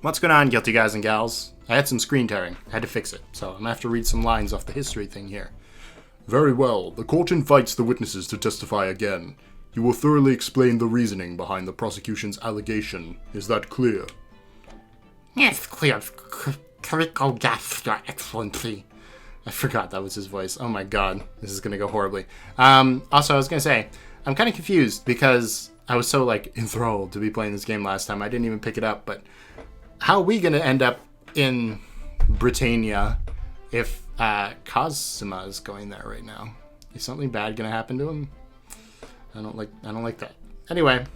What's going on, guilty guys and gals? I had some screen tearing. I had to fix it, so I'm going to have to read some lines off the history thing here. Very well. The court invites the witnesses to testify again. You will thoroughly explain the reasoning behind the prosecution's allegation. Is that clear? Yes, clear. Critical death, Your Excellency. I forgot that was his voice. Oh my god. This is going to go horribly. Also, I was going to say, I'm kind of confused because I was so, enthralled to be playing this game last time. I didn't even pick it up, but how are we going to end up in Britannia if Cosima is going there right now? Is something bad going to happen to him? I don't like that. Anyway.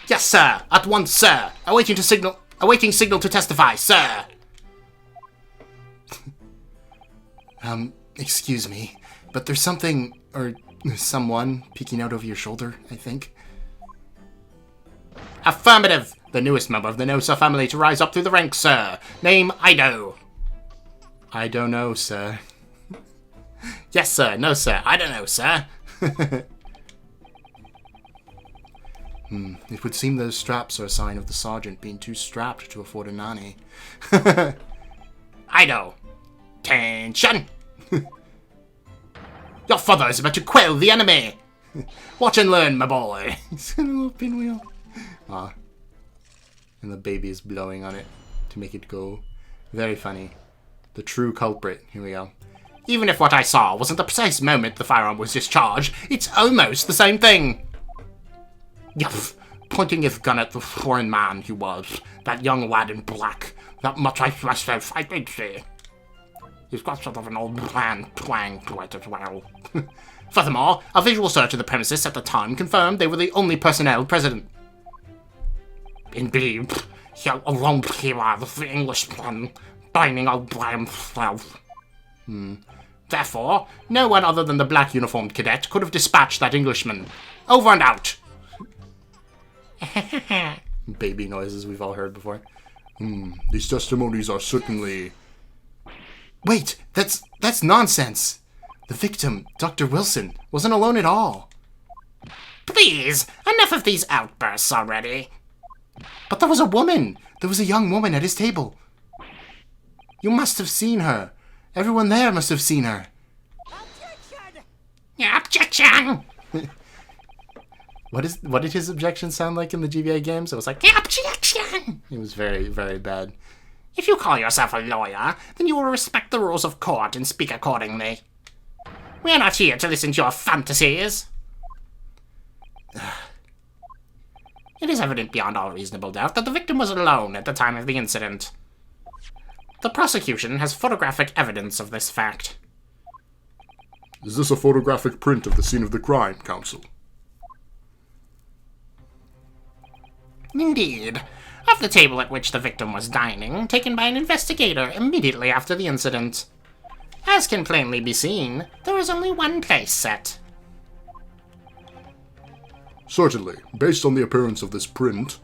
Yes, sir. At once, sir. Awaiting signal to testify, sir. Excuse me, but there's something, or someone, peeking out over your shoulder, I think. Affirmative. The newest member of the No-Sir family to rise up through the ranks, sir. Name, Ido. I don't know, sir. Yes, sir. No, sir. I don't know, sir. It would seem those straps are a sign of the sergeant being too strapped to afford a nanny. Ido. Tension. Your father is about to quell the enemy. Watch and learn, my boy. He's got a little pinwheel. And the baby is blowing on it to make it go. Very funny. The true culprit. Here we go. Even if what I saw wasn't the precise moment the firearm was discharged, it's almost the same thing. Yuff. Pointing his gun at the foreign man he was. That young lad in black. That much I myself, I did see. He's got sort of an old man twang to it as well. Furthermore, a visual search of the premises at the time confirmed they were the only personnel present. Indeed, he alone here was the Englishman, dining out by himself. Therefore, no one other than the black uniformed cadet could have dispatched that Englishman. Over and out! Baby noises we've all heard before. These testimonies are certainly... Wait, that's nonsense! The victim, Dr. Wilson, wasn't alone at all. Please, enough of these outbursts already. But there was a woman! There was a young woman at his table. You must have seen her. Everyone there must have seen her. Objection! What did his objection sound like in the GBA games? It was like, objection! It was very, very bad. If you call yourself a lawyer, then you will respect the rules of court and speak accordingly. We are not here to listen to your fantasies. It is evident beyond all reasonable doubt that the victim was alone at the time of the incident. The prosecution has photographic evidence of this fact. Is this a photographic print of the scene of the crime, counsel? Indeed. Of the table at which the victim was dining, taken by an investigator immediately after the incident. As can plainly be seen, there is only one place set. Certainly, based on the appearance of this print,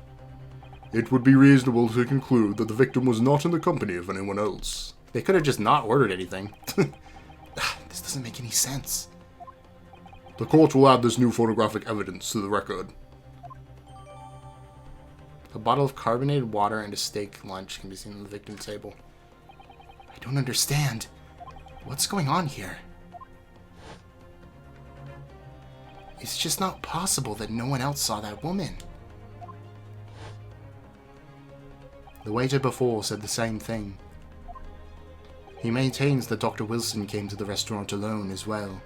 it would be reasonable to conclude that the victim was not in the company of anyone else. They could have just not ordered anything. This doesn't make any sense. The court will add this new photographic evidence to the record. A bottle of carbonated water and a steak lunch can be seen on the victim's table. I don't understand. What's going on here? It's just not possible that no one else saw that woman. The waiter before said the same thing. He maintains that Dr. Wilson came to the restaurant alone as well.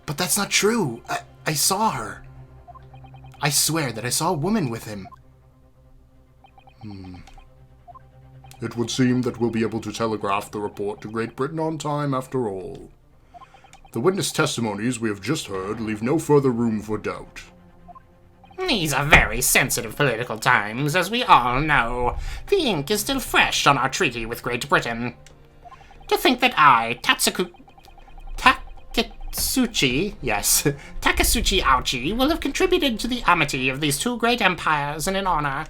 But that's not true! I saw her! I swear that I saw a woman with him. It would seem that we'll be able to telegraph the report to Great Britain on time after all. The witness testimonies we have just heard leave no further room for doubt. These are very sensitive political times, as we all know. The ink is still fresh on our treaty with Great Britain. To think that I, Takasuchi Auchi, will have contributed to the amity of these two great empires in an honor.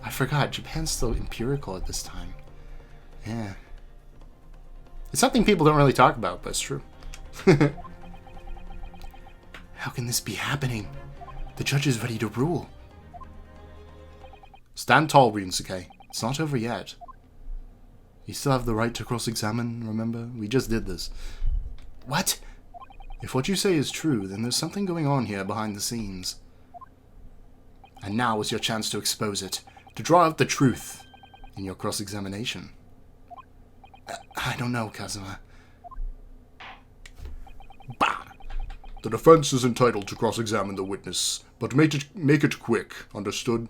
I forgot, Japan's still empirical at this time. Yeah. It's something people don't really talk about, but it's true. How can this be happening? The judge is ready to rule. Stand tall, Ryusuke. It's not over yet. You still have the right to cross-examine, remember? We just did this. What? If what you say is true, then there's something going on here behind the scenes. And now is your chance to expose it, to draw out the truth in your cross-examination. I don't know, Kazuma. Bah! The defense is entitled to cross-examine the witness, but make it quick, understood?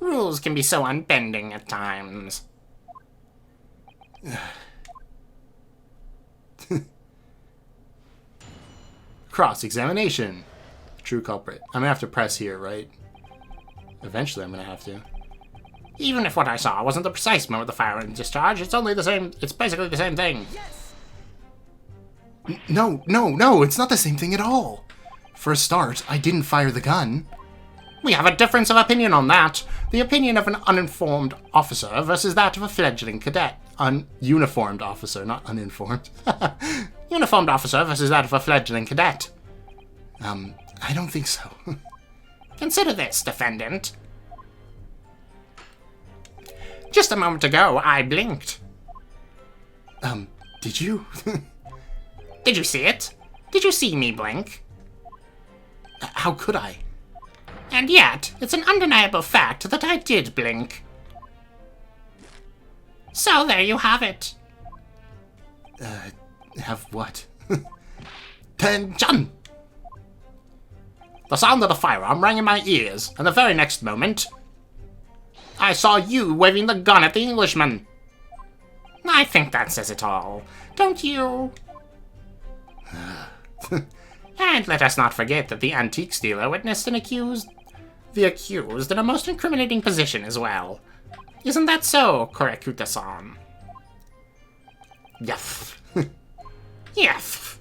Rules can be so unbending at times. Cross-examination. True culprit. I'm gonna have to press here, right? Eventually I'm gonna have to. Even if what I saw wasn't the precise moment of the firing discharge, it's basically the same thing. No, it's not the same thing at all. For a start, I didn't fire the gun. We have a difference of opinion on that. The opinion of an uninformed officer versus that of a fledgling cadet. Uniformed officer, not uninformed. Uniformed officer versus that of a fledgling cadet. I don't think so. Consider this, defendant. Just a moment ago, I blinked. Did you? Did you see it? Did you see me blink? How could I? And yet, it's an undeniable fact that I did blink. So there you have it. Have what? Attention! The sound of the firearm rang in my ears, and the very next moment, I saw you waving the gun at the Englishman. I think that says it all, don't you? And let us not forget that the antiques dealer witnessed the accused in a most incriminating position as well. Isn't that so, Kurekuta-san? Yes. Yes.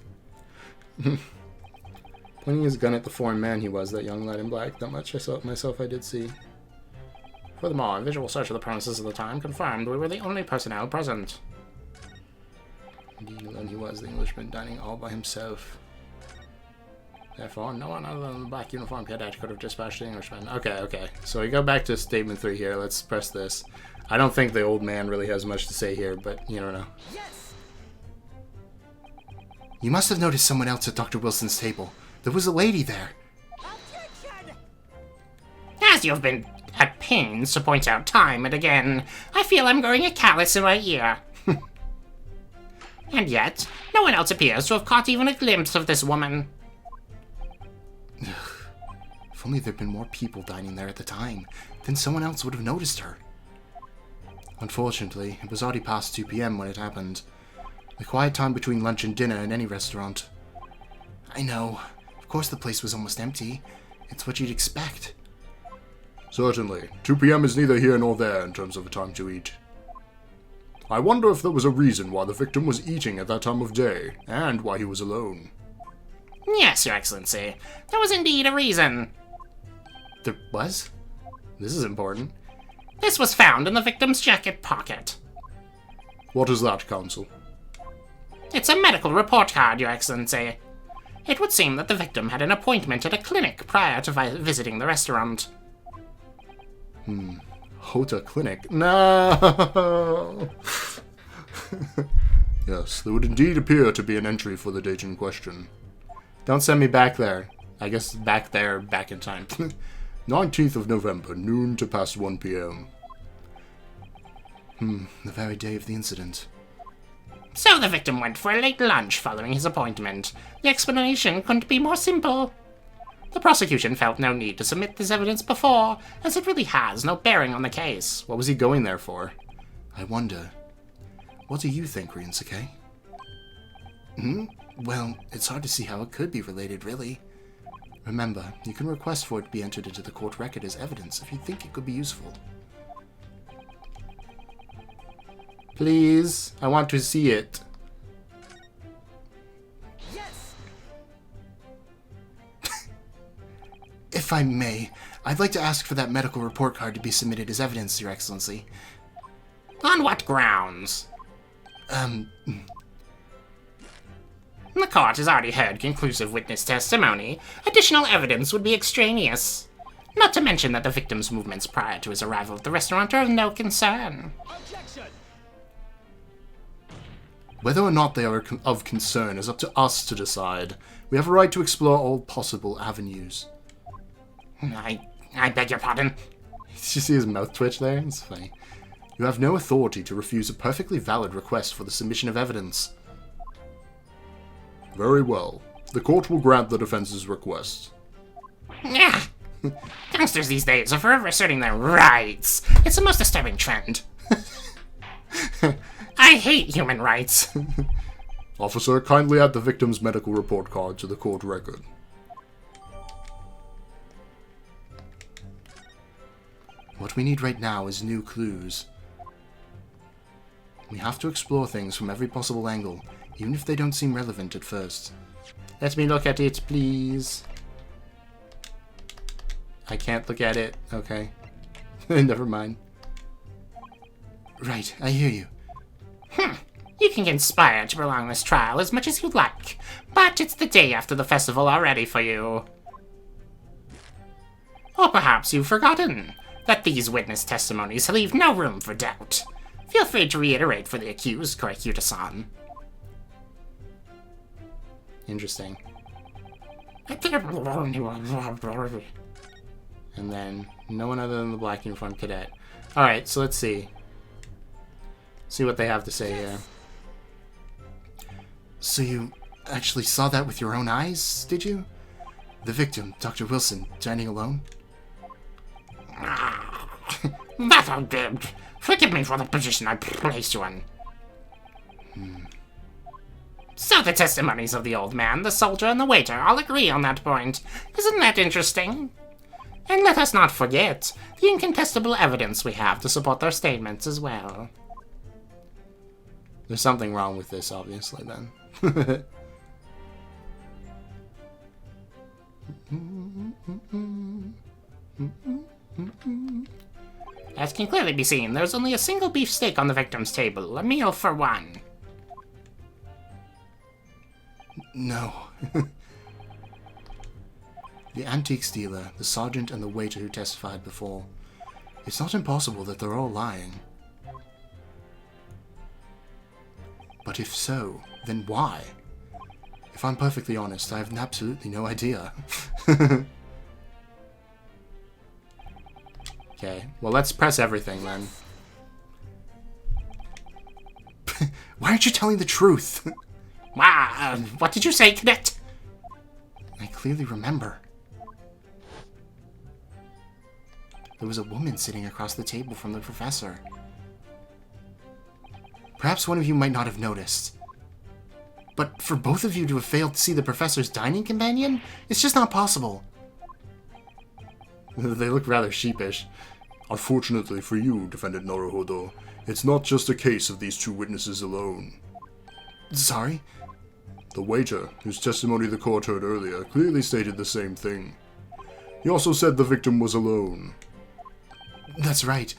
Pointing his gun at the foreign man he was, that young lad in black. That much I did see. Furthermore, a visual search of the premises at the time confirmed we were the only personnel present. Indeed, alone he was, the Englishman dining all by himself. Therefore, no one other than the black uniform cadet could have dispatched the Englishman. Okay. So we go back to statement 3 here. Let's press this. I don't think the old man really has much to say here, but you don't know. Yes. You must have noticed someone else at Dr. Wilson's table. There was a lady there. As you've been at pains to point out time and again, I feel I'm growing a callus in my ear. And yet, no one else appears to have caught even a glimpse of this woman. If only there'd been more people dining there at the time, then someone else would have noticed her. Unfortunately, it was already past 2 p.m. when it happened. The quiet time between lunch and dinner in any restaurant. I know. Of course the place was almost empty. It's what you'd expect. Certainly. 2 p.m. is neither here nor there in terms of a time to eat. I wonder if there was a reason why the victim was eating at that time of day, and why he was alone. Yes, Your Excellency. There was indeed a reason. There was? This is important. This was found in the victim's jacket pocket. What is that, Counsel? It's a medical report card, Your Excellency. It would seem that the victim had an appointment at a clinic prior to visiting the restaurant. Hota Clinic? No! Yes, there would indeed appear to be an entry for the date in question. Don't send me back there. I guess back there, back in time. 19th of November, noon to past 1 p.m. The very day of the incident. So the victim went for a late lunch following his appointment. The explanation couldn't be more simple. The prosecution felt no need to submit this evidence before, as it really has no bearing on the case. What was he going there for? I wonder. What do you think, Ryusuke? Well, it's hard to see how it could be related, really. Remember, you can request for it to be entered into the court record as evidence if you think it could be useful. Please, I want to see it. Yes. If I may, I'd like to ask for that medical report card to be submitted as evidence, Your Excellency. On what grounds? The court has already heard conclusive witness testimony. Additional evidence would be extraneous. Not to mention that the victim's movements prior to his arrival at the restaurant are of no concern. Whether or not they are of concern is up to us to decide. We have a right to explore all possible avenues. I beg your pardon? Did you see his mouth twitch there? It's funny. You have no authority to refuse a perfectly valid request for the submission of evidence. Very well. The court will grant the defense's request. Yeah. Youngsters these days are forever asserting their rights. It's the most disturbing trend. I hate human rights. Officer, kindly add the victim's medical report card to the court record. What we need right now is new clues. We have to explore things from every possible angle, even if they don't seem relevant at first. Let me look at it, please. I can't look at it. Okay. Never mind. Right, I hear you. You can conspire to prolong this trial as much as you'd like, but it's the day after the festival already for you. Or perhaps you've forgotten that these witness testimonies leave no room for doubt. Feel free to reiterate for the accused, Korekyuta-san. Interesting. And then, no one other than the black uniformed cadet. Alright, so let's see. See what they have to say here. So you actually saw that with your own eyes, did you? The victim, Dr. Wilson, dining alone? That I did. Forgive me for the position I placed you in. So the testimonies of the old man, the soldier, and the waiter all agree on that point. Isn't that interesting? And let us not forget the incontestable evidence we have to support their statements as well. There's something wrong with this, obviously, then. As can clearly be seen, there's only a single beef steak on the victim's table, a meal for one. No. The antiques dealer, the sergeant, and the waiter who testified before. It's not impossible that they're all lying. But if so, then why? If I'm perfectly honest, I have absolutely no idea. Okay, well let's press everything then. Why aren't you telling the truth? What did you say, cadet? I clearly remember. There was a woman sitting across the table from the professor. Perhaps one of you might not have noticed. But for both of you to have failed to see the professor's dining companion, it's just not possible. They look rather sheepish. Unfortunately for you, Defendant Naruhodo, it's not just a case of these two witnesses alone. Sorry? The waiter, whose testimony the court heard earlier, clearly stated the same thing. He also said the victim was alone. That's right.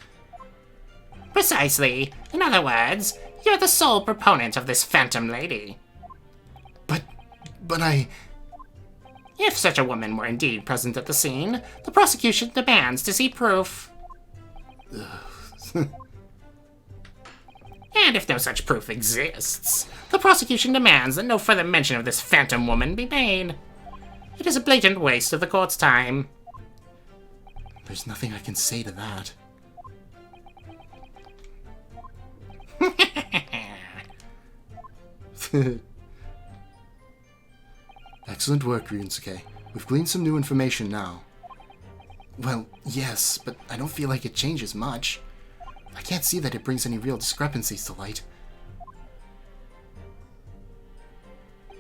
Precisely. In other words, you're the sole proponent of this phantom lady. But I... If such a woman were indeed present at the scene, the prosecution demands to see proof. And if no such proof exists, the prosecution demands that no further mention of this phantom woman be made. It is a blatant waste of the court's time. There's nothing I can say to that. Excellent work, Ryunsuke. We've gleaned some new information now. Well, yes, but I don't feel like it changes much. I can't see that it brings any real discrepancies to light.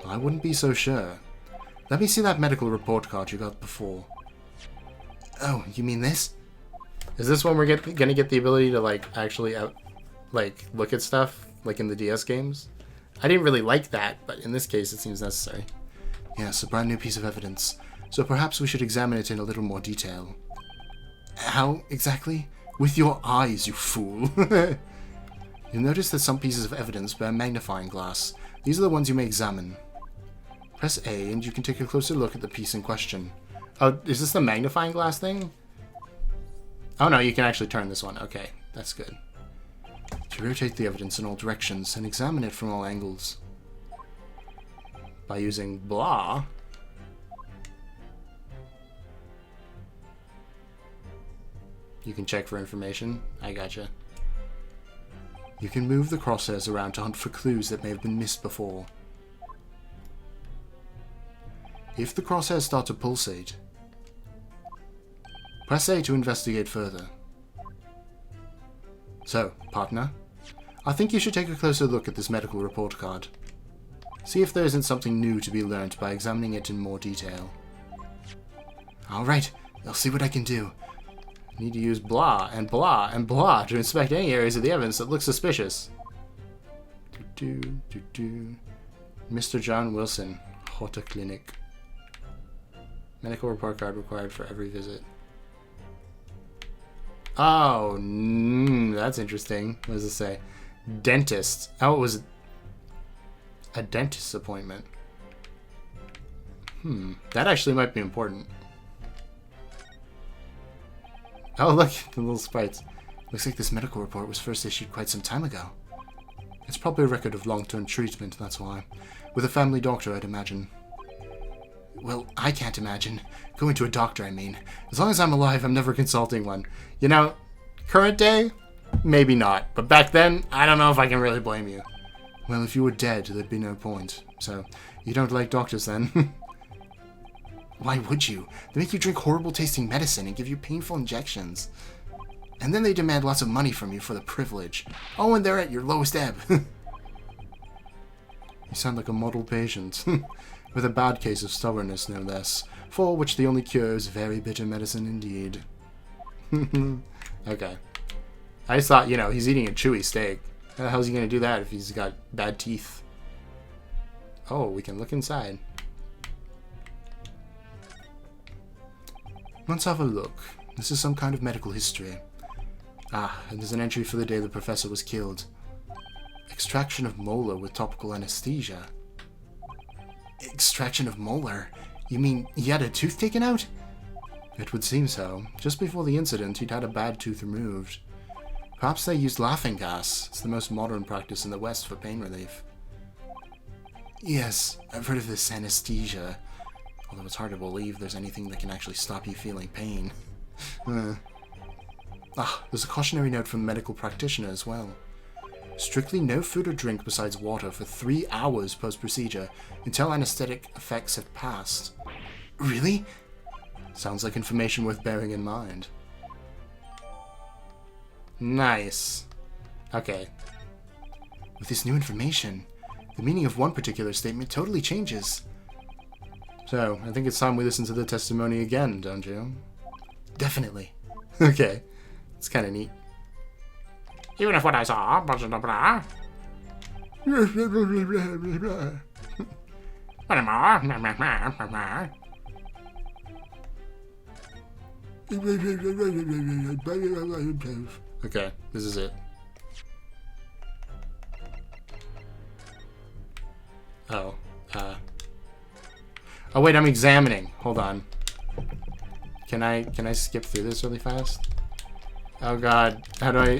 I wouldn't be so sure. Let me see that medical report card you got before. Oh, you mean this? Is this when we're gonna get the ability to, like, actually look at stuff, like in the DS games? I didn't really like that, but in this case it seems necessary. Yes, a brand new piece of evidence. So perhaps we should examine it in a little more detail. How, exactly? With your eyes, you fool! You'll notice that some pieces of evidence bear magnifying glass. These are the ones you may examine. Press A and you can take a closer look at the piece in question. Oh, is this the magnifying glass thing? Oh no, you can actually turn this one. Okay, that's good. To rotate the evidence in all directions and examine it from all angles. By using blah. You can check for information. I gotcha. You can move the crosshairs around to hunt for clues that may have been missed before. If the crosshairs start to pulsate, press A to investigate further. So, partner, I think you should take a closer look at this medical report card. See if there isn't something new to be learned by examining it in more detail. Alright, I'll see what I can do. I need to use blah and blah and blah to inspect any areas of the evidence that look suspicious. Mr. John Wilson, Horta Clinic. Medical report card required for every visit. Oh, that's interesting. What does it say? Dentist. Oh, it was a dentist's appointment. That actually might be important. Oh, look, the little sprites. Looks like this medical report was first issued quite some time ago. It's probably a record of long-term treatment, that's why. With a family doctor, I'd imagine. Well, I can't imagine. Going to a doctor, I mean. As long as I'm alive, I'm never consulting one. You know, current day? Maybe not. But back then, I don't know if I can really blame you. Well, if you were dead, there'd be no point. So, you don't like doctors then? Why would you? They make you drink horrible-tasting medicine and give you painful injections. And then they demand lots of money from you for the privilege. Oh, and they're at your lowest ebb. You sound like a model patient. With a bad case of stubbornness, no less. For which the only cure is very bitter medicine indeed. Okay. I just thought, you know, he's eating a chewy steak. How the hell is he going to do that if he's got bad teeth? Oh, we can look inside. Let's have a look. This is some kind of medical history. Ah, and there's an entry for the day the professor was killed. Extraction of molar with topical anesthesia. Extraction of molar? You mean he had a tooth taken out? It would seem so. Just before the incident, he'd had a bad tooth removed. Perhaps they used laughing gas. It's the most modern practice in the West for pain relief. Yes, I've heard of this anesthesia. Although it's hard to believe there's anything that can actually stop you feeling pain. There's a cautionary note from the medical practitioner as well. Strictly no food or drink besides water for 3 hours post-procedure until anesthetic effects have passed. Really? Sounds like information worth bearing in mind. Nice. Okay. With this new information, the meaning of one particular statement totally changes. So, I think it's time we listen to the testimony again, don't you? Definitely. Okay. It's kind of neat. Even if what I saw wasn't a blah. Okay, this is it. Oh, oh wait, I'm examining. Hold on. Can I skip through this really fast? Oh god, how do I...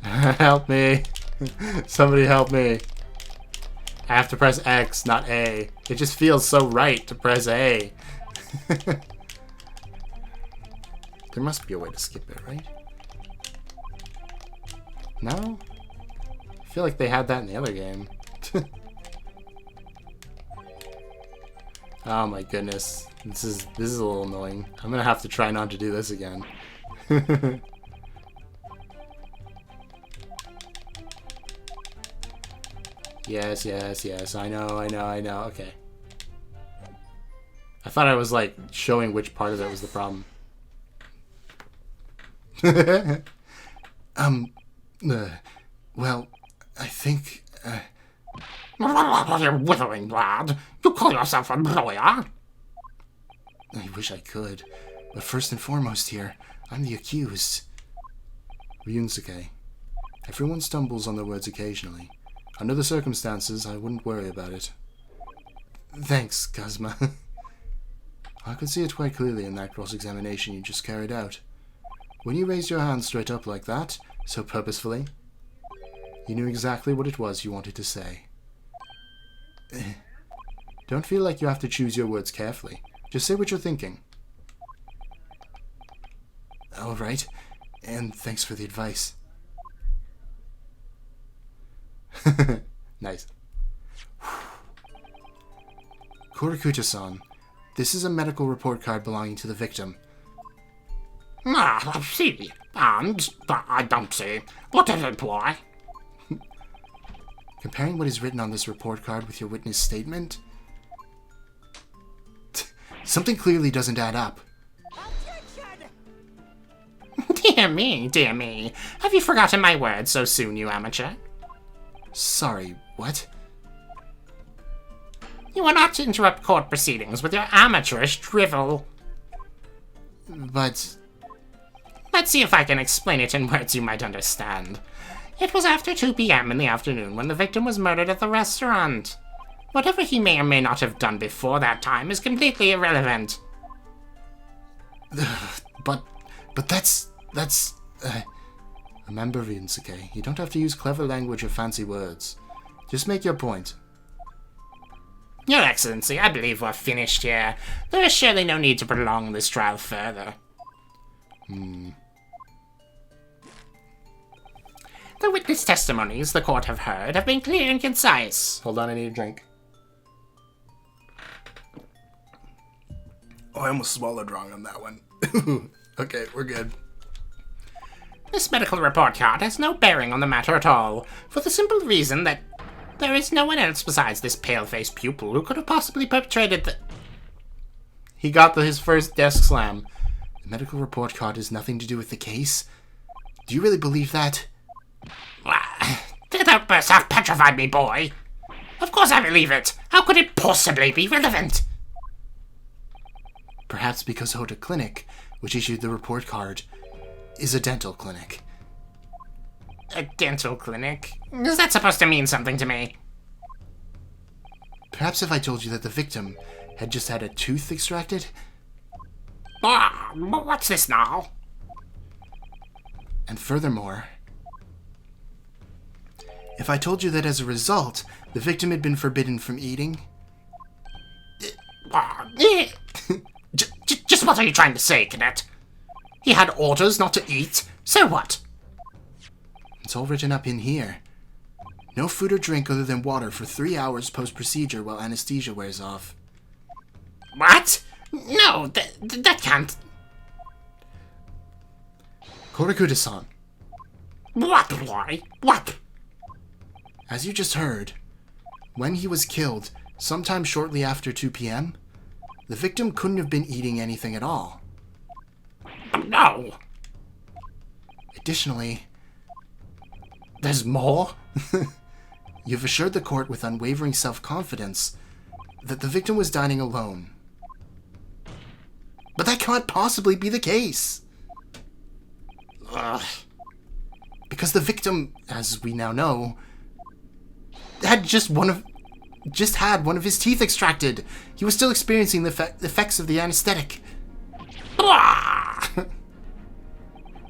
Help me. Somebody help me. I have to press X, not A. It just feels so right to press A. There must be a way to skip it, right? No? I feel like they had that in the other game. Oh my goodness. This is a little annoying. I'm gonna have to try not to do this again. Yes, yes, yes. I know. Okay. I thought I was, like, showing which part of it was the problem. Well, I think, You withering lad. You call yourself a lawyer? I wish I could. But first and foremost here, I'm the accused. Ryunsuke. Everyone stumbles on their words occasionally. Under the circumstances, I wouldn't worry about it. Thanks, Kazuma. I could see it quite clearly in that cross-examination you just carried out. When you raised your hand straight up like that, so purposefully, you knew exactly what it was you wanted to say. Don't feel like you have to choose your words carefully. Just say what you're thinking. All right, and thanks for the advice. Nice. Kurakuta-san, this is a medical report card belonging to the victim. Ah, I see. And I don't see. What does it imply? Comparing what is written on this report card with your witness statement, something clearly doesn't add up. Dear me, dear me. Have you forgotten my words so soon, you amateur? Sorry, what? You are not to interrupt court proceedings with your amateurish drivel. But... Let's see if I can explain it in words you might understand. It was after 2 p.m. in the afternoon when the victim was murdered at the restaurant. Whatever he may or may not have done before that time is completely irrelevant. But that's... Remember, Ryusuke, you don't have to use clever language or fancy words. Just make your point. Your Excellency, I believe we're finished here. There is surely no need to prolong this trial further. The witness testimonies the court have heard have been clear and concise. Hold on, I need a drink. Oh, I almost swallowed wrong on that one. Okay, we're good. This medical report card has no bearing on the matter at all, for the simple reason that there is no one else besides this pale-faced pupil who could have possibly perpetrated the... He got his first desk slam. The medical report card has nothing to do with the case? Do you really believe that? That outburst have petrified me, boy. Of course I believe it. How could it possibly be relevant? Perhaps because Hoda Clinic, which issued the report card, is a dental clinic. A dental clinic? Is that supposed to mean something to me? Perhaps if I told you that the victim had just had a tooth extracted? Ah, what's this now? And furthermore, if I told you that as a result, the victim had been forbidden from eating? Just what are you trying to say, Cadet? He had orders not to eat, so what? It's all written up in here. No food or drink other than water for 3 hours post-procedure while anesthesia wears off. What? No, that can't... Korakuda-san, What, boy? What? as you just heard, when he was killed, sometime shortly after 2 p.m., the victim couldn't have been eating anything at all. No. Additionally, there's more. You've assured the court with unwavering self-confidence that the victim was dining alone. But that can't possibly be the case. Ugh. Because the victim, as we now know, had just had one of his teeth extracted. He was still experiencing the effects of the anesthetic. Blah!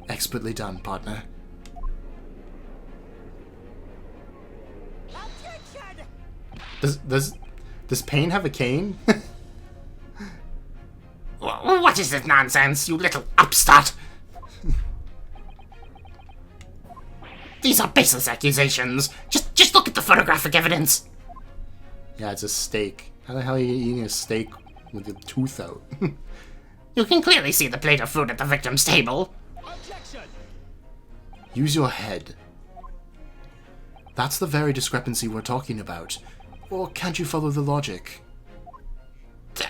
Expertly done, partner. Does Pain have a cane? What is this nonsense, you little upstart? These are baseless accusations. Just look at the photographic evidence. Yeah, it's a steak. How the hell are you eating a steak with your tooth out? You can clearly see the plate of food at the victim's table. Objection! Use your head. That's the very discrepancy we're talking about. Or can't you follow the logic?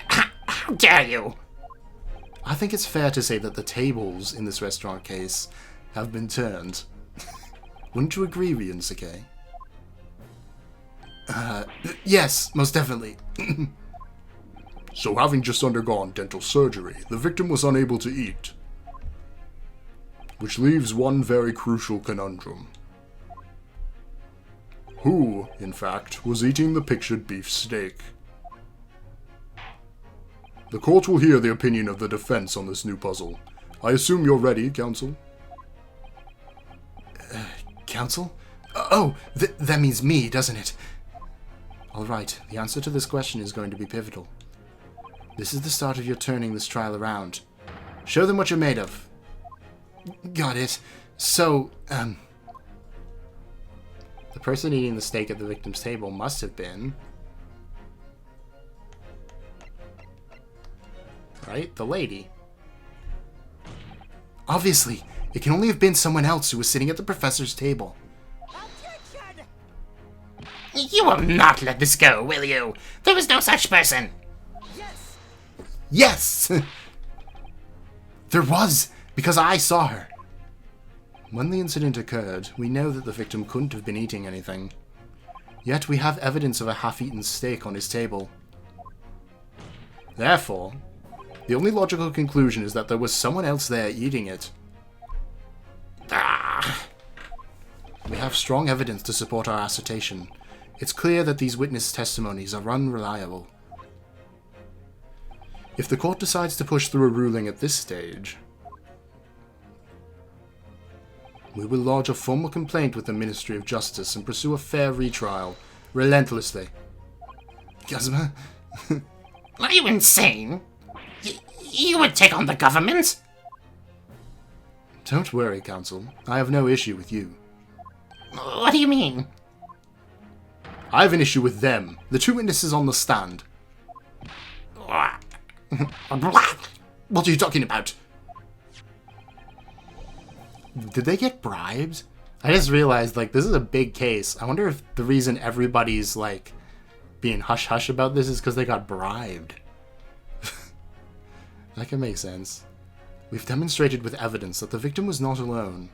How dare you? I think it's fair to say that the tables in this restaurant case have been turned. Wouldn't you agree, Ryusuke? Yes, most definitely. So having just undergone dental surgery, the victim was unable to eat. Which leaves one very crucial conundrum. Who, in fact, was eating the pictured beef steak? The court will hear the opinion of the defense on this new puzzle. I assume you're ready, Counsel? Counsel? That means me, doesn't it? Alright, the answer to this question is going to be pivotal. This is the start of your turning this trial around. Show them what you're made of. Got it. So, the person eating the steak at the victim's table must have been... right? The lady. Obviously, it can only have been someone else who was sitting at the professor's table. You will not let this go, will you? There was no such person. Yes! There was, because I saw her. When the incident occurred, we know that the victim couldn't have been eating anything. Yet we have evidence of a half-eaten steak on his table. Therefore, the only logical conclusion is that there was someone else there eating it. We have strong evidence to support our assertion. It's clear that these witness testimonies are unreliable. If the court decides to push through a ruling at this stage, we will lodge a formal complaint with the Ministry of Justice and pursue a fair retrial, relentlessly. Gazma? Are you insane? You would take on the government? Don't worry, Counsel. I have no issue with you. What do you mean? I have an issue with them, the two witnesses on the stand. What are you talking about? Did they get bribed? I just realized, like, this is a big case. I wonder if the reason everybody's, like, being hush-hush about this is because they got bribed. That can make sense. We've demonstrated with evidence that the victim was not alone.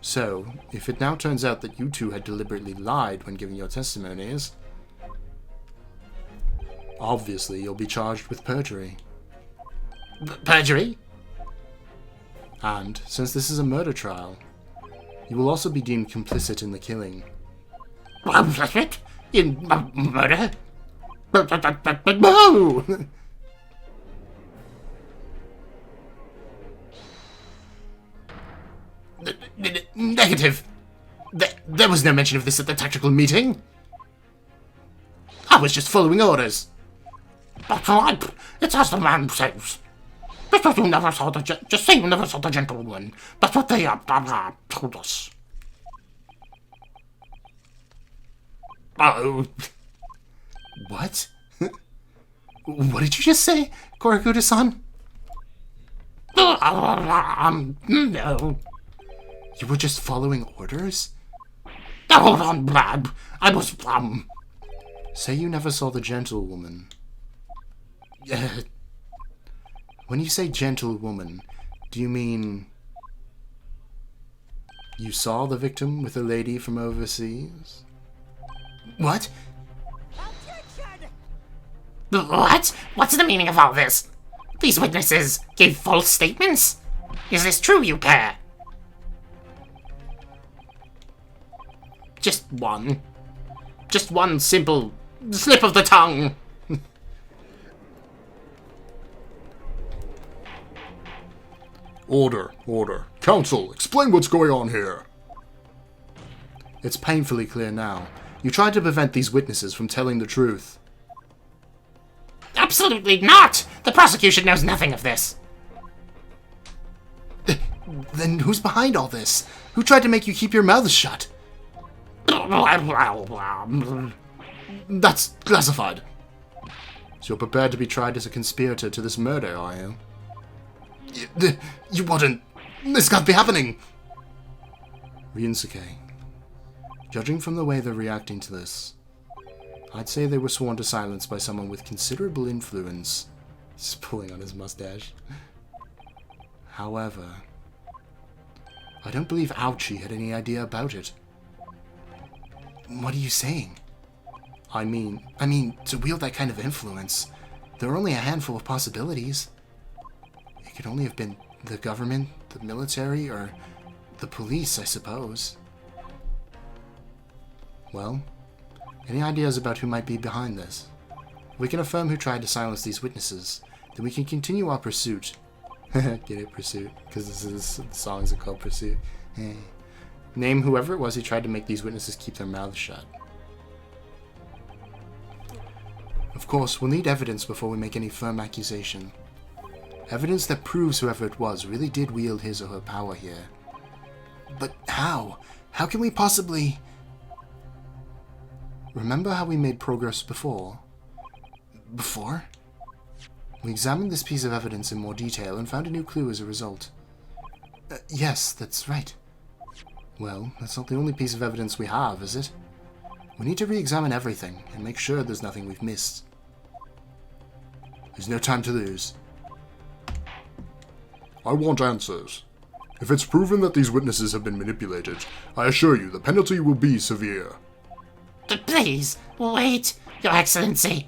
So, if it now turns out that you two had deliberately lied when giving your testimonies, obviously you'll be charged with perjury. Perjury? And, since this is a murder trial, you will also be deemed complicit in the killing. Complicit? In murder? No! Negative. There was no mention of this at the tactical meeting. I was just following orders. That's right. It's as the man says. Just say you never saw the gentlewoman. That's what they told us. Oh. What? What did you just say, Korakuda-san? No. You were just following orders? Hold on, Blab. I was, Say you never saw the gentlewoman. When you say gentlewoman, do you mean you saw the victim with a lady from overseas? What? What? What's the meaning of all this? These witnesses gave false statements? Is this true, you pair? Just one. Just one simple slip of the tongue. Order, order. Counsel, explain what's going on here. It's painfully clear now. You tried to prevent these witnesses from telling the truth. Absolutely not! The prosecution knows nothing of this. Then who's behind all this? Who tried to make you keep your mouths shut? That's classified. So you're prepared to be tried as a conspirator to this murder, are you? You wouldn't. This can't be happening. Ryusuke, judging from the way they're reacting to this, I'd say they were sworn to silence by someone with considerable influence. He's pulling on his mustache. However, I don't believe Ouchie had any idea about it. What are you saying? I mean, to wield that kind of influence, there are only a handful of possibilities. It could only have been the government, the military, or the police, I suppose. Well, any ideas about who might be behind this? If we can affirm who tried to silence these witnesses, then we can continue our pursuit. Get it, Pursuit? Because the songs are called Pursuit. Name whoever it was who tried to make these witnesses keep their mouths shut. Of course, we'll need evidence before we make any firm accusation. Evidence that proves whoever it was really did wield his or her power here. But how? How can we possibly... Remember how we made progress before? Before? We examined this piece of evidence in more detail and found a new clue as a result. Yes, that's right. Well, that's not the only piece of evidence we have, is it? We need to re-examine everything and make sure there's nothing we've missed. There's no time to lose. I want answers. If it's proven that these witnesses have been manipulated, I assure you the penalty will be severe. Please, wait, Your Excellency.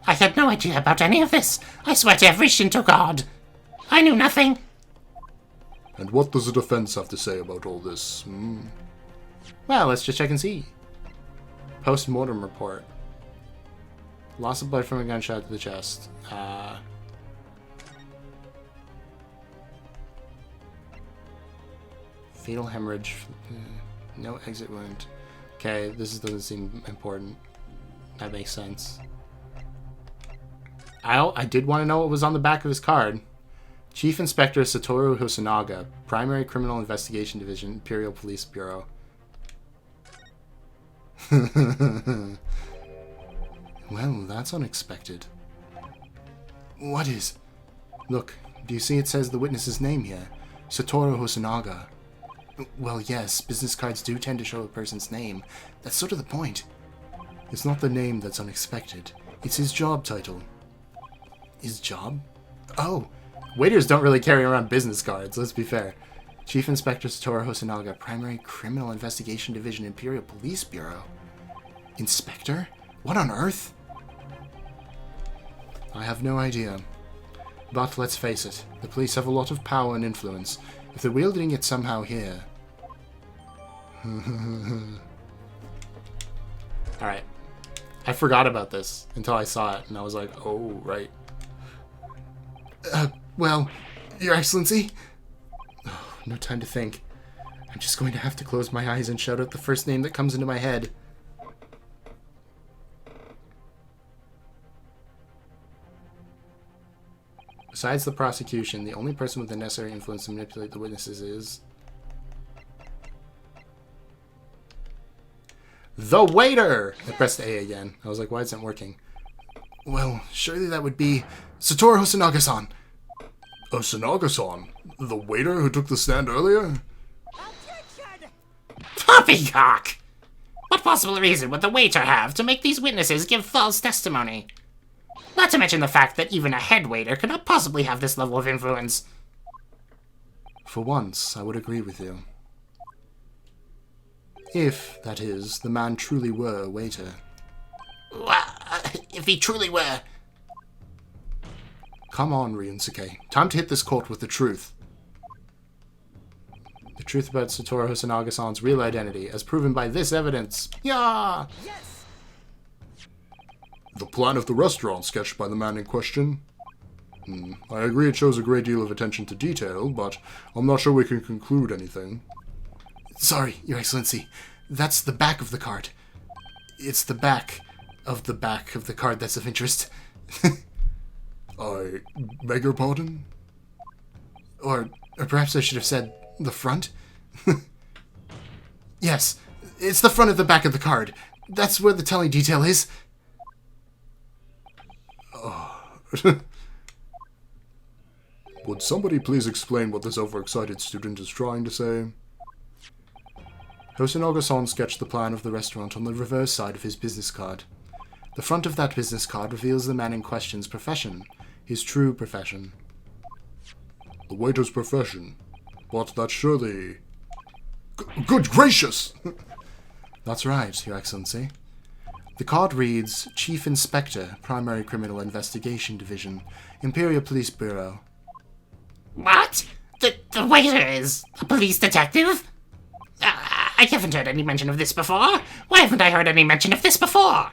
I had no idea about any of this. I swear to every Shinto god. I knew nothing. And what does the defense have to say about all this? Well, let's just check and see. Post-mortem report. Loss of blood from a gunshot to the chest. Fatal hemorrhage. No exit wound. Okay, this doesn't seem important. That makes sense. I did want to know what was on the back of his card. Chief Inspector Satoru Hosonaga, Primary Criminal Investigation Division, Imperial Police Bureau. Well, that's unexpected. What is? Look, do you see it says the witness's name here? Satoru Hosonaga. Well, yes, business cards do tend to show a person's name. That's sort of the point. It's not the name that's unexpected. It's his job title. His job? Oh, waiters don't really carry around business cards, let's be fair. Chief Inspector Satoru Hosonaga, Primary Criminal Investigation Division, Imperial Police Bureau. Inspector? What on earth? I have no idea. But let's face it, the police have a lot of power and influence. If they're wielding it somehow here... Alright. I forgot about this until I saw it, and I was like, oh, right. Well, Your Excellency? Oh, no time to think. I'm just going to have to close my eyes and shout out the first name that comes into my head. Besides the prosecution, the only person with the necessary influence to manipulate the witnesses is... the waiter! I pressed A again. I was like, why isn't it working? Well, surely that would be Satoru Hosonaga-san. Hosonaga-san? The waiter who took the stand earlier? Poppycock! What possible reason would the waiter have to make these witnesses give false testimony? Not to mention the fact that even a head waiter could not possibly have this level of influence. For once, I would agree with you. If, that is, the man truly were a waiter. If he truly were... Come on, Ryusuke. Time to hit this court with the truth. The truth about Satoru Hosonaga-san's real identity, as proven by this evidence. Yeah! Yes! The plan of the restaurant sketched by the man in question? I agree it shows a great deal of attention to detail, but I'm not sure we can conclude anything. Sorry, Your Excellency. That's the back of the card. It's the back of the card that's of interest. I beg your pardon? Or perhaps I should have said the front? Yes, it's the front of the back of the card. That's where the telling detail is. Would somebody please explain what this overexcited student is trying to say? Hosonaga-san sketched the plan of the restaurant on the reverse side of his business card. The front of that business card reveals the man in question's profession, his true profession. The waiter's profession? But that's surely... Good gracious! That's right, Your Excellency. The card reads, Chief Inspector, Primary Criminal Investigation Division, Imperial Police Bureau. What? The waiter is a police detective? I haven't heard any mention of this before. Why haven't I heard any mention of this before?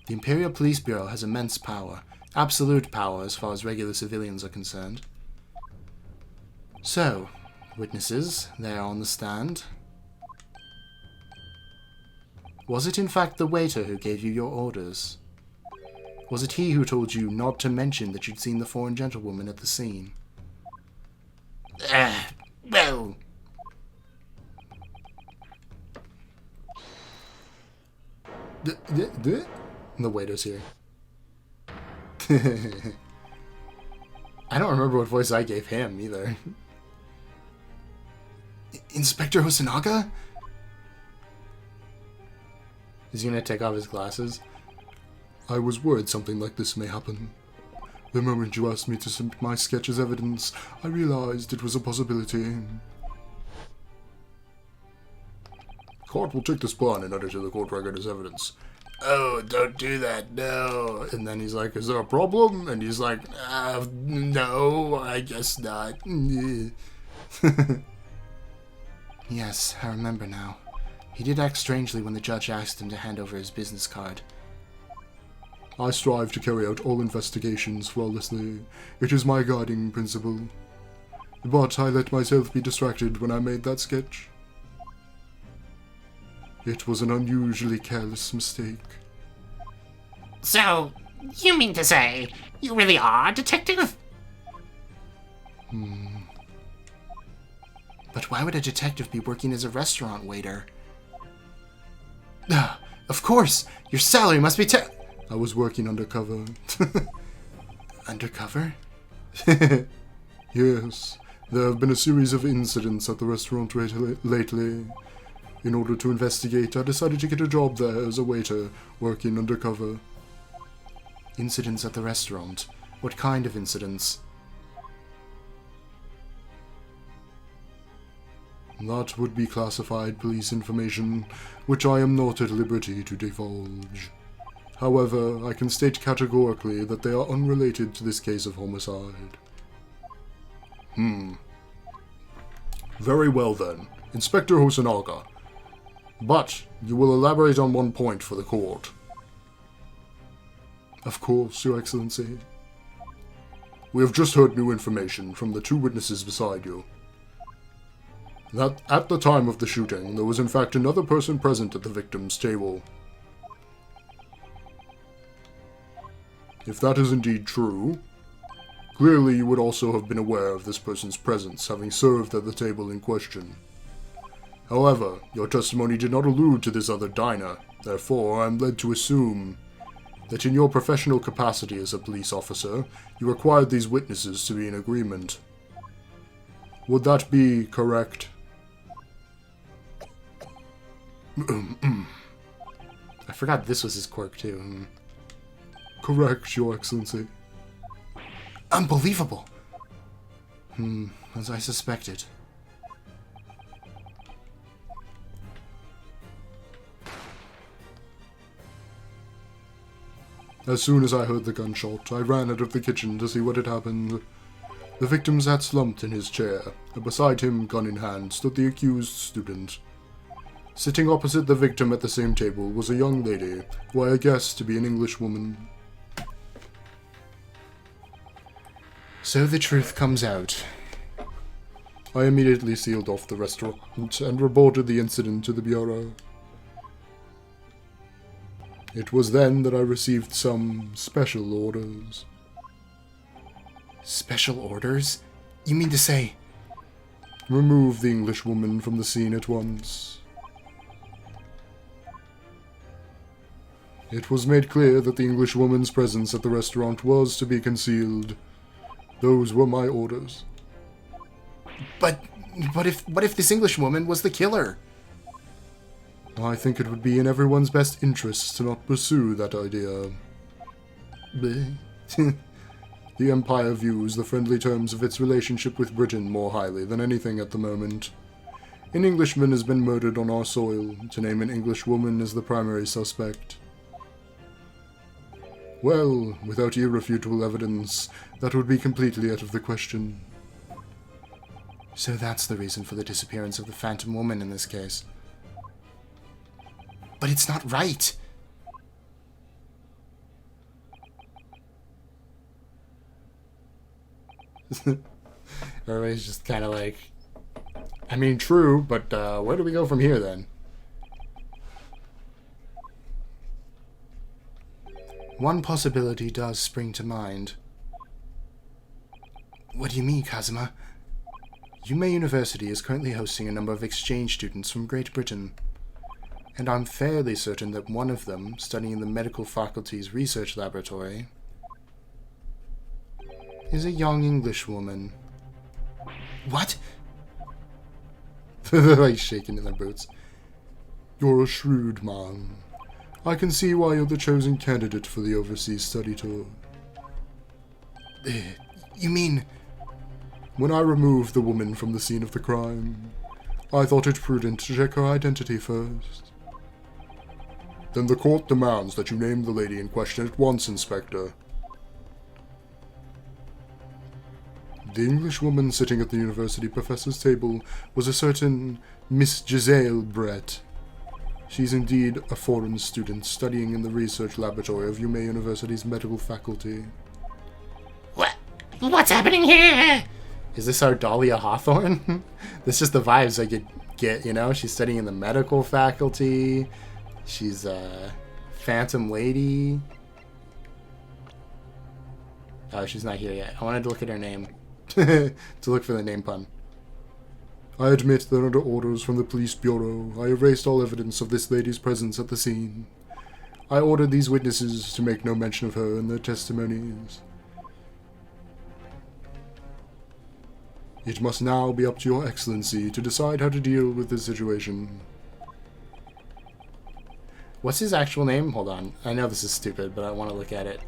The Imperial Police Bureau has immense power, absolute power as far as regular civilians are concerned. So, witnesses, there on the stand. Was it in fact the waiter who gave you your orders? Was it he who told you not to mention that you'd seen the foreign gentlewoman at the scene? Well... The waiter's here. I don't remember what voice I gave him, either. Inspector Hosonaga? Is he gonna take off his glasses? I was worried something like this may happen. The moment you asked me to submit my sketch as evidence, I realized it was a possibility. Court will take this plan and add it to the court record as evidence. Oh, don't do that, no. And then he's like, is there a problem? And he's like, no, I guess not. Yes, I remember now. He did act strangely when the judge asked him to hand over his business card. I strive to carry out all investigations flawlessly. It is my guiding principle. But I let myself be distracted when I made that sketch. It was an unusually careless mistake. So, you mean to say, you really are a detective? But why would a detective be working as a restaurant waiter? Of course! Your salary must be I was working undercover. Undercover? Yes, there have been a series of incidents at the restaurant lately. In order to investigate, I decided to get a job there as a waiter, working undercover. Incidents at the restaurant? What kind of incidents? That would be classified police information, which I am not at liberty to divulge. However, I can state categorically that they are unrelated to this case of homicide. Very well then, Inspector Hosonaga. But you will elaborate on one point for the court. Of course, Your Excellency. We have just heard new information from the two witnesses beside you. That at the time of the shooting, there was in fact another person present at the victim's table. If that is indeed true, clearly you would also have been aware of this person's presence, having served at the table in question. However, your testimony did not allude to this other diner, therefore I am led to assume that in your professional capacity as a police officer, you required these witnesses to be in agreement. Would that be correct? I forgot this was his quirk, too. Correct, Your Excellency. Unbelievable! As I suspected. As soon as I heard the gunshot, I ran out of the kitchen to see what had happened. The victim sat slumped in his chair, and beside him, gun in hand, stood the accused student. Sitting opposite the victim at the same table was a young lady, who I guessed to be an Englishwoman. So the truth comes out. I immediately sealed off the restaurant and reported the incident to the Bureau. It was then that I received some special orders. Special orders? You mean to say... Remove the Englishwoman from the scene at once. It was made clear that the Englishwoman's presence at the restaurant was to be concealed. Those were my orders. But if this Englishwoman was the killer? I think it would be in everyone's best interests to not pursue that idea. The Empire views the friendly terms of its relationship with Britain more highly than anything at the moment. An Englishman has been murdered on our soil. To name an Englishwoman as the primary suspect. Well, without irrefutable evidence, that would be completely out of the question. So that's the reason for the disappearance of the Phantom Woman in this case. But it's not right! Everybody's just kind of like, I mean, true, but where do we go from here then? One possibility does spring to mind. What do you mean, Kazuma? Yume University is currently hosting a number of exchange students from Great Britain, and I'm fairly certain that one of them, studying in the medical faculty's research laboratory, is a young English woman. What? They're like shaking in their boots. You're a shrewd man. I can see why you're the chosen candidate for the overseas study tour. You mean... When I removed the woman from the scene of the crime, I thought it prudent to check her identity first. Then the court demands that you name the lady in question at once, Inspector. The English woman sitting at the university professor's table was a certain Miss Giselle Brett. She's indeed a foreign student studying in the research laboratory of Yume University's medical faculty. What's happening here? Is this our Dahlia Hawthorne? This is the vibes I could get, you know? She's studying in the medical faculty. She's a phantom lady. Oh, she's not here yet. I wanted to look at her name. To look for the name pun. I admit that under orders from the police bureau, I erased all evidence of this lady's presence at the scene. I ordered these witnesses to make no mention of her in their testimonies. It must now be up to your excellency to decide how to deal with this situation. What's his actual name? Hold on. I know this is stupid, but I want to look at it.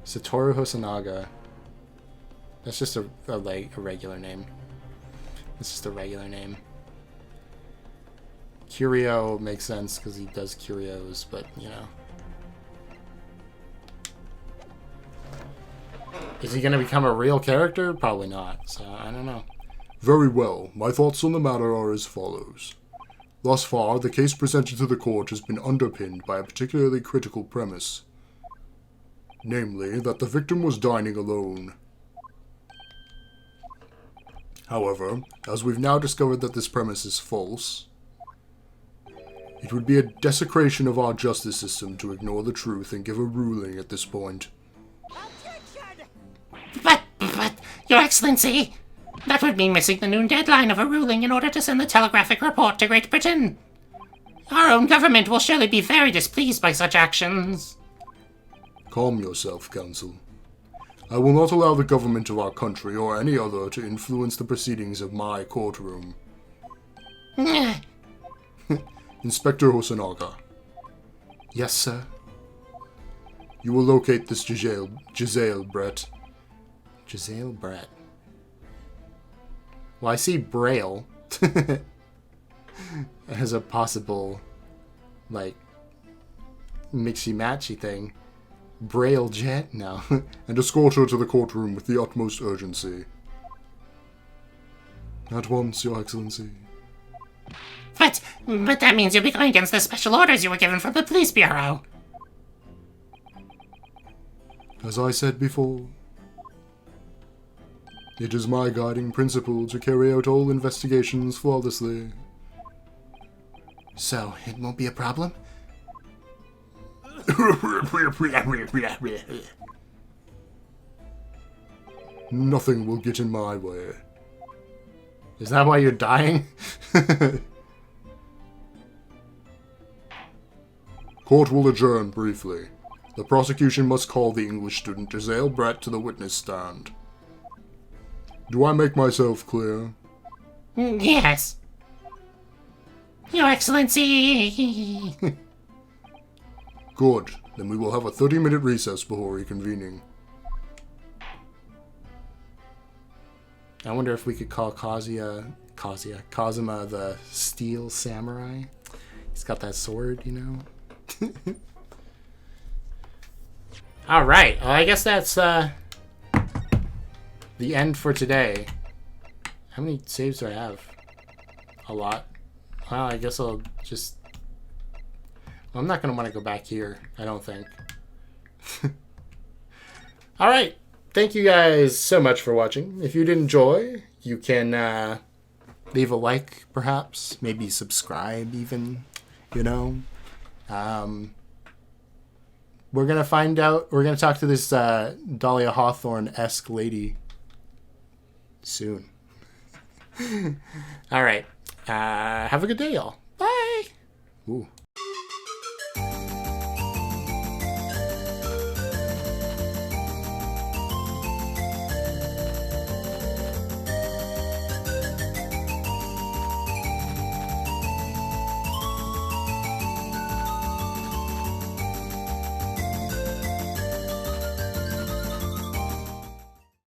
Satoru Hosonaga. That's just a regular name. It's just a regular name. Curio makes sense because he does curios, but, you know. Is he going to become a real character? Probably not, so I don't know. Very well. My thoughts on the matter are as follows. Thus far, the case presented to the court has been underpinned by a particularly critical premise. Namely, that the victim was dining alone. However, as we've now discovered that this premise is false, it would be a desecration of our justice system to ignore the truth and give a ruling at this point. But, Your Excellency, that would mean missing the noon deadline of a ruling in order to send the telegraphic report to Great Britain. Our own government will surely be very displeased by such actions. Calm yourself, Counsel. I will not allow the government of our country or any other to influence the proceedings of my courtroom. Inspector Hosonaga. Yes, sir. You will locate this Giselle Brett. Giselle Brett. Well, I see Braille as a possible, like, mixy-matchy thing. Braille jet? No. And escort her to the courtroom with the utmost urgency. At once, Your Excellency. But that means you'll be going against the special orders you were given from the police bureau. As I said before, it is my guiding principle to carry out all investigations flawlessly. So, it won't be a problem? Nothing will get in my way. Is that why you're dying? Court will adjourn briefly. The prosecution must call the English student Giselle Brett to the witness stand. Do I make myself clear? Yes. Your Excellency. Good. Then we will have a 30-minute recess before reconvening. I wonder if we could call Kazuma the Steel Samurai. He's got that sword, you know? Alright, well, I guess that's the end for today. How many saves do I have? A lot. Well, I guess I'll just... Well, I'm not going to want to go back here, I don't think. Alright, thank you guys so much for watching. If you did enjoy, you can leave a like, perhaps. Maybe subscribe, even. You know? We're going to find out. We're going to talk to this Dahlia Hawthorne-esque lady soon. All right. Have a good day, y'all. Bye. Ooh.